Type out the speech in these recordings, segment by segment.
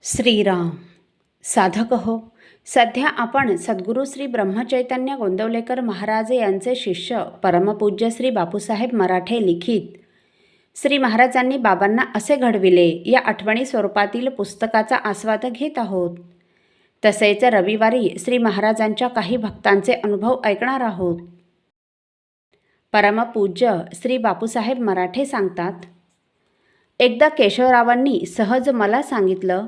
श्रीराम. साधक हो, सध्या आपण सद्गुरू श्री ब्रह्मचैतन्य गोंदवलेकर महाराज यांचे शिष्य परमपूज्य श्री बापूसाहेब मराठे लिखित श्री महाराजांनी बाबांना असे घडविले या आठवणी स्वरूपातील पुस्तकाचा आस्वाद घेत आहोत. तसेच रविवारी श्री महाराजांच्या काही भक्तांचे अनुभव ऐकणार आहोत. परमपूज्य श्री बापूसाहेब मराठे सांगतात, एकदा केशवरावांनी सहज मला सांगितलं,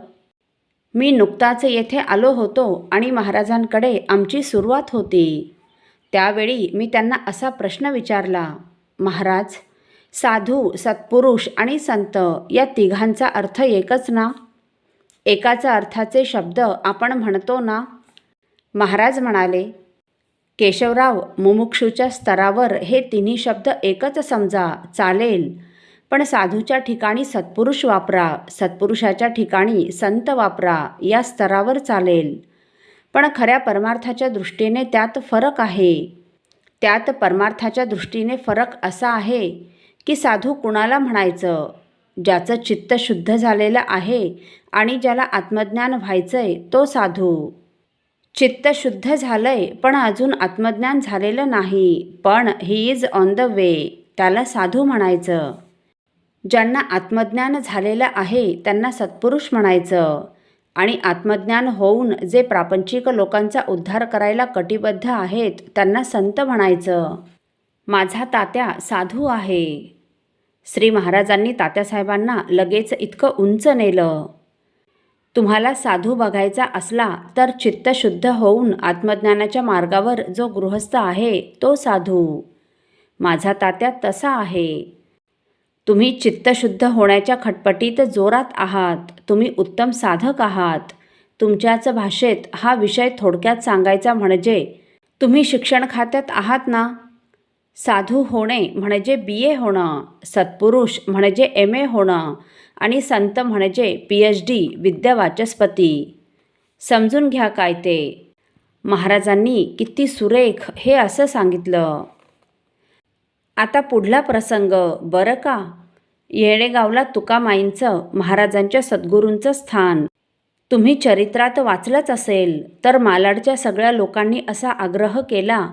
मी नुकताच येथे आलो होतो आणि महाराजांकडे आमची सुरुवात होती. त्यावेळी मी त्यांना असा प्रश्न विचारला, महाराज, साधू, सत्पुरुष आणि संत या तिघांचा अर्थ एकच ना? एकाचा अर्थाचे शब्द आपण म्हणतो ना? महाराज म्हणाले, केशवराव, मुमुक्षूच्या स्तरावर हे तिन्ही शब्द एकच समजा, चालेल. पण साधूच्या ठिकाणी सत्पुरुष वापरा, सत्पुरुषाच्या ठिकाणी संत वापरा, या स्तरावर चालेल. पण खऱ्या परमार्थाच्या दृष्टीने त्यात फरक आहे. त्यात परमार्थाच्या दृष्टीने फरक असा आहे की साधू कुणाला म्हणायचं? ज्याचं चित्त शुद्ध झालेलं आहे आणि ज्याला आत्मज्ञान व्हायचंय तो साधू. चित्त शुद्ध झालंय पण अजून आत्मज्ञान झालेलं नाही, पण he is on the way, त्याला साधू म्हणायचं. ज्यांना आत्मज्ञान झालेलं आहे त्यांना सत्पुरुष म्हणायचं आणि आत्मज्ञान होऊन जे प्रापंचिक लोकांचा उद्धार करायला कटिबद्ध आहेत त्यांना संत म्हणायचं. माझा तात्या साधू आहे. श्री महाराजांनी तात्यासाहेबांना लगेच इतकं उंच नेलं. तुम्हाला साधू बघायचा असला तर चित्त शुद्ध होऊन आत्मज्ञानाच्या मार्गावर जो गृहस्थ आहे तो साधू. माझा तात्या तसा आहे. तुम्ही चित्तशुद्ध होण्याच्या खटपटीत जोरात आहात. तुम्ही उत्तम साधक आहात. तुमच्याच भाषेत हा विषय थोडक्यात सांगायचा म्हणजे तुम्ही शिक्षण खात्यात आहात ना? साधू होणे म्हणजे BA होणं, सत्पुरुष म्हणजे MA होणं आणि संत म्हणजे PhD विद्यावाचस्पती. समजून घ्या काय ते. महाराजांनी किती सुरेख हे असं सांगितलं. आता पुढला प्रसंग बरं का. येळेगावला तुकामाईंचं, महाराजांच्या सद्गुरूंचं स्थान तुम्ही चरित्रात वाचलंच असेल. तर मालाडच्या सगळ्या लोकांनी असा आग्रह केला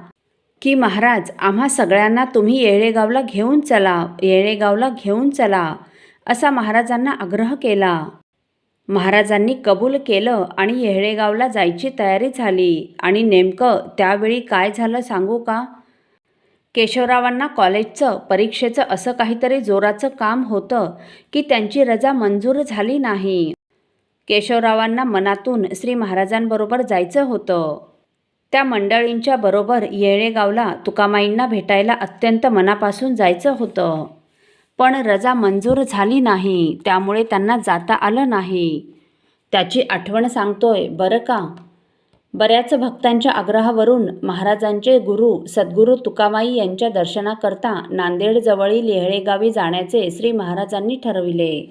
की महाराज, आम्हा सगळ्यांना तुम्ही येळेगावला घेऊन चला, येळेगावला घेऊन चला, असा महाराजांना आग्रह केला. महाराजांनी कबूल केलं आणि येळेगावला जायची तयारी झाली. आणि नेमकं त्यावेळी काय झालं सांगू का? केशवरावांना कॉलेजचं, परीक्षेचं असं काहीतरी जोराचं काम होतं की त्यांची रजा मंजूर झाली नाही. केशवरावांना मनातून श्री महाराजांबरोबर जायचं होतं. त्या मंडळींच्या बरोबर येळेगावला तुकामाईंना भेटायला अत्यंत मनापासून जायचं होतं. पण रजा मंजूर झाली नाही, त्यामुळे त्यांना जाता आलं नाही. त्याची आठवण सांगतोय बरं का. बऱ्याच भक्तांच्या आग्रहावरून महाराजांचे गुरु सद्गुरू तुकामाई यांच्या दर्शनाकरता नांदेडजवळील येळेगावी जाण्याचे श्री महाराजांनी ठरविले.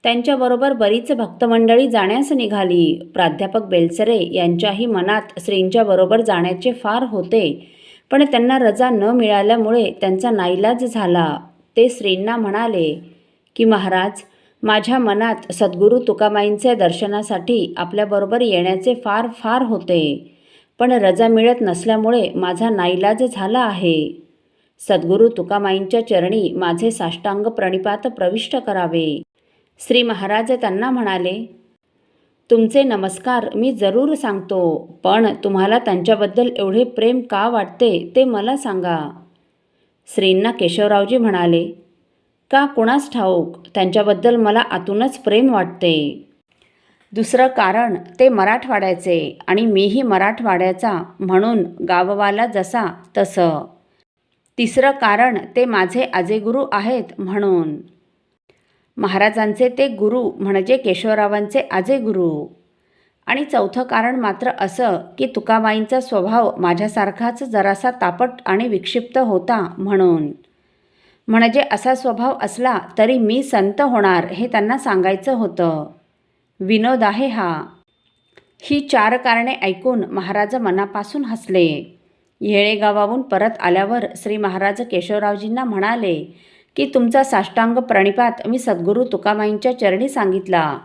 त्यांच्याबरोबर बरीच भक्तमंडळी जाण्यास निघाली. प्राध्यापक बेलसरे यांच्याही मनात श्रींच्या बरोबर जाण्याचे फार होते, पण त्यांना रजा न मिळाल्यामुळे त्यांचा नाईलाज झाला. ते श्रींना म्हणाले की महाराज, माझ्या मनात सद्गुरू तुकामाईंचे दर्शनासाठी आपल्याबरोबर येण्याचे फार फार होते, पण रजा मिळत नसल्यामुळे माझा नाईलाज झाला आहे. सद्गुरू तुकामाईंच्या चरणी माझे साष्टांग प्रणिपात प्रविष्ट करावे. श्री महाराज त्यांना म्हणाले, तुमचे नमस्कार मी जरूर सांगतो, पण तुम्हाला त्यांच्याबद्दल एवढे प्रेम का वाटते ते मला सांगा. श्रींना केशवरावजी म्हणाले, का कुणास ठाऊक, त्यांच्याबद्दल मला आतूनच प्रेम वाटते. दुसरं कारण ते मराठवाड्याचे आणि मीही मराठवाड्याचा, म्हणून गाववाला जसा तसं. तिसरं कारण ते माझे आजेगुरू आहेत म्हणून. महाराजांचे ते गुरु म्हणजे केशवरावांचे आजेगुरू. आणि चौथं कारण मात्र असं की तुकामाईंचा स्वभाव माझ्यासारखाच जरासा तापट आणि विक्षिप्त होता म्हणून. म्हणजे असा स्वभाव असला तरी मी संत होणार हे त्यांना सांगायचं होतं. विनोद आहे हा. ही 4 कारणे ऐकून महाराज मनापासून हसले. येळेगावाहून परत आल्यावर श्री महाराज केशवरावजींना म्हणाले की तुमचा साष्टांग प्रणिपात मी सद्गुरू तुकामाईंच्या चरणी सांगितला.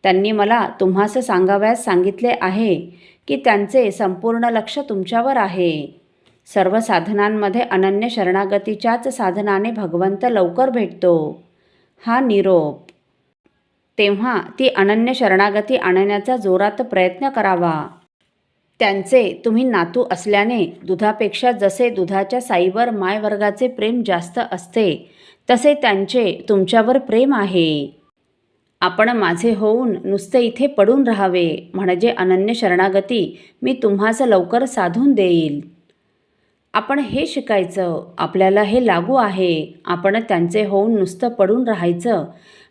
त्यांनी मला तुम्हास सांगावयास सांगितले आहे की त्यांचे संपूर्ण लक्ष तुमच्यावर आहे. सर्व साधनांमध्ये अनन्य शरणागतीच्याच साधनाने भगवंत लवकर भेटतो. हा निरोप. तेव्हा ती अनन्य शरणागती आणण्याचा जोरात प्रयत्न करावा. त्यांचे तुम्ही नातू असल्याने दुधापेक्षा जसे दुधाच्या साईवर मायवर्गाचे प्रेम जास्त असते तसे त्यांचे तुमच्यावर प्रेम आहे. आपण माझे होऊन नुसते इथे पडून राहावे म्हणजे अनन्य शरणागती मी तुम्हास लवकर साधून देईल. आपण हे शिकायचं, आपल्याला हे लागू आहे. आपण त्यांचे होऊन नुसतं पडून राहायचं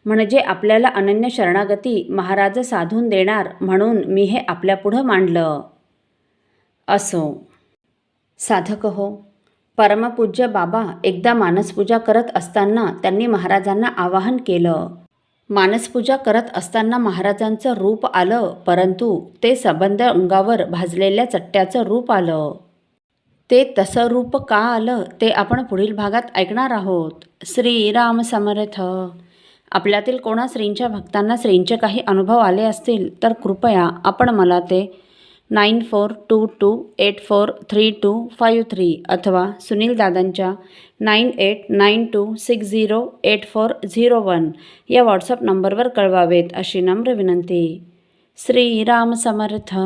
म्हणजे आपल्याला अनन्य शरणागती महाराज साधून देणार म्हणून मी हे आपल्यापुढं मांडलं. असो. साधक हो, परमपूज्य बाबा एकदा मानसपूजा करत असताना त्यांनी महाराजांना आवाहन केलं. मानसपूजा करत असताना महाराजांचं रूप आलं, परंतु ते सबंध अंगावर भाजलेल्या चट्ट्याचं रूप आलं. ते तसं रूप का आलं ते आपण पुढील भागात ऐकणार आहोत. श्रीराम समर्थ. आपल्यातील कोणा श्रींच्या भक्तांना श्रींचे काही अनुभव आले असतील तर कृपया आपण मला ते 9422843253 अथवा सुनील दादांच्या 9892608401 या व्हॉट्सअप नंबरवर कळवावेत अशी नम्र विनंती. श्रीराम समर्थ.